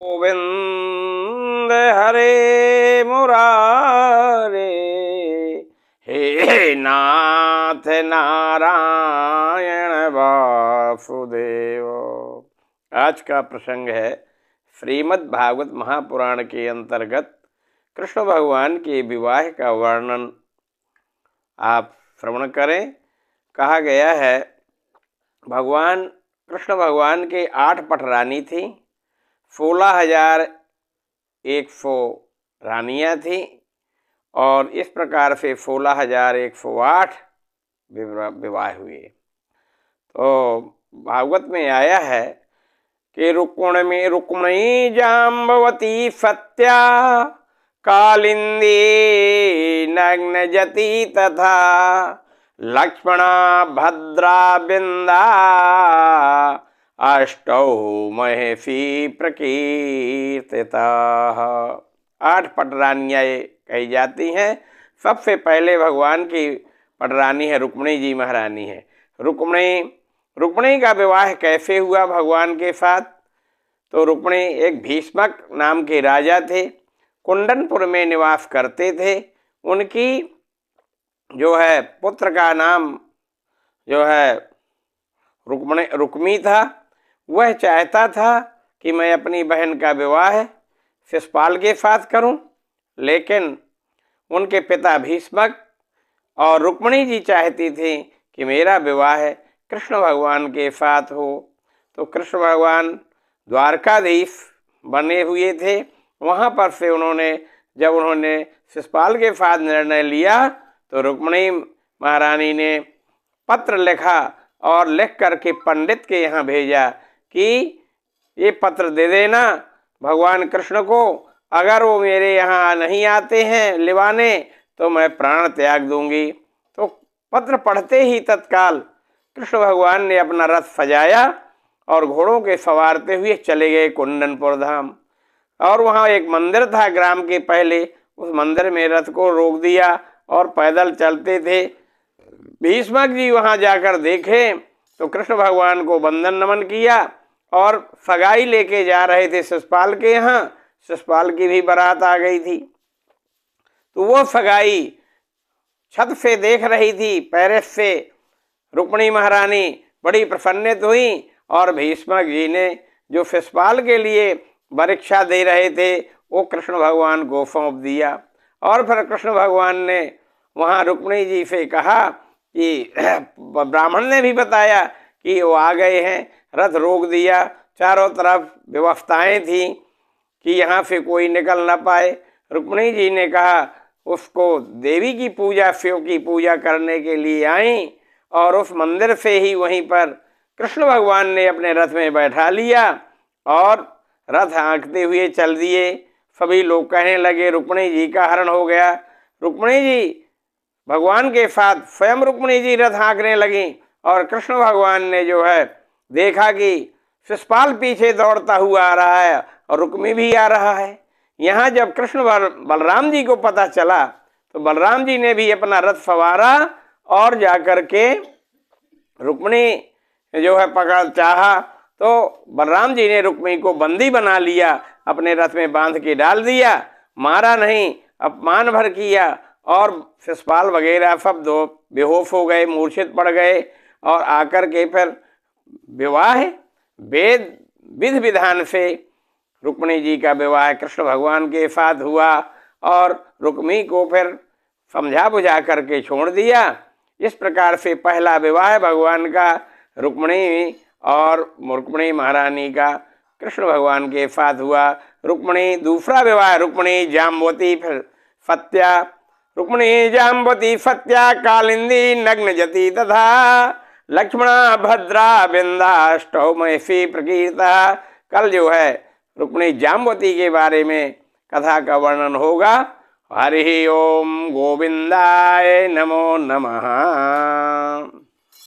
गोविंद हरे मुरारे, हे नाथ नारायण वासुदेव। आज का प्रसंग है श्रीमद् भागवत महापुराण के अंतर्गत कृष्ण भगवान के विवाह का वर्णन आप श्रवण करें। कहा गया है कृष्ण भगवान के 8 पटरानी थी, 16,100 रानियां थी और इस प्रकार से 16,108 विवाह हुए। तो भागवत में आया है कि रुक्मिणी जाम्बवती सत्या कालिंदी नग्नजती तथा लक्ष्मणा भद्रा बिंदा अष्टौ महेशी प्रकीर्तिता। 8 पटरानियाँ कही जाती हैं। सबसे पहले भगवान की पटरानी है रुक्मिणी जी महारानी है। रुक्मिणी का विवाह कैसे हुआ भगवान के साथ? तो रुक्मिणी एक भीष्मक नाम के राजा थे, कुंडनपुर में निवास करते थे। उनकी जो है पुत्र का नाम जो है रुक्मी था। वह चाहता था कि मैं अपनी बहन का विवाह शिशुपाल के साथ करूं, लेकिन उनके पिता भीष्मक और रुक्मिणी जी चाहती थी कि मेरा विवाह कृष्ण भगवान के साथ हो। तो कृष्ण भगवान द्वारकाधीश बने हुए थे। वहाँ पर से जब उन्होंने शिशुपाल के साथ निर्णय लिया तो रुक्मिणी महारानी ने पत्र लिखा और लिख करके पंडित के यहाँ भेजा कि ये पत्र दे देना भगवान कृष्ण को, अगर वो मेरे यहाँ नहीं आते हैं लिवाने तो मैं प्राण त्याग दूंगी। तो पत्र पढ़ते ही तत्काल कृष्ण भगवान ने अपना रथ सजाया और घोड़ों के सवारते हुए चले गए कुंडनपुर धाम। और वहाँ एक मंदिर था ग्राम के पहले, उस मंदिर में रथ को रोक दिया और पैदल चलते थे। भीष्मक जी वहाँ जाकर देखे तो कृष्ण भगवान को वंदन नमन किया और सगाई लेके जा रहे थे शिशुपाल के यहाँ। शिशुपाल की भी बारात आ गई थी। तो वो सगाई छत से देख रही थी, पैरिस से। रुक्मिणी महारानी बड़ी प्रसन्नित हुई और भीष्मक जी ने जो शिशुपाल के लिए परीक्षा दे रहे थे वो कृष्ण भगवान को सौंप दिया। और फिर कृष्ण भगवान ने वहाँ रुक्मिणी जी से कहा कि ब्राह्मण ने भी बताया कि वो आ गए हैं, रथ रोक दिया। चारों तरफ व्यवस्थाएं थी कि यहाँ से कोई निकल ना पाए। रुक्मिणी जी ने कहा उसको देवी की पूजा, शिव की पूजा करने के लिए आई और उस मंदिर से ही वहीं पर कृष्ण भगवान ने अपने रथ में बैठा लिया और रथ हाँकते हुए चल दिए। सभी लोग कहने लगे रुक्मिणी जी का हरण हो गया। रुक्मिणी जी भगवान के साथ स्वयं रुक्मिणी जी रथ हाँकने लगी और कृष्ण भगवान ने जो है देखा कि शिशुपाल पीछे दौड़ता हुआ आ रहा है और रुक्मी भी आ रहा है। यहाँ जब कृष्ण बलराम जी को पता चला तो बलराम जी ने भी अपना रथ सवारा और जाकर के रुक्मिणी जो है पकड़ चाहा तो बलराम जी ने रुक्मिणी को बंदी बना लिया, अपने रथ में बांध के डाल दिया। मारा नहीं, अपमान भर किया और शिशुपाल वगैरह सब दो बेहोश हो गए, मूर्छित पड़ गए। और आकर के फिर विवाह विधि विधान से रुक्मिणी जी का विवाह कृष्ण भगवान के साथ हुआ और रुक्मिणी को फिर समझा बुझा करके छोड़ दिया। इस प्रकार से पहला विवाह भगवान का रुक्मिणी महारानी का कृष्ण भगवान के साथ हुआ। दूसरा विवाह रुक्मिणी जाम्बवती फिर सत्या। रुक्मिणी जाम्बवती सत्या कालिंदी नग्नजती तथा लक्ष्मणा भद्रा बिंदा अष्टौ महेशी प्रकीर्ता। कल जो है रुक्मिणी जाम्बवती के बारे में कथा का वर्णन होगा। हरि ओम गोविंदाय नमो नमः।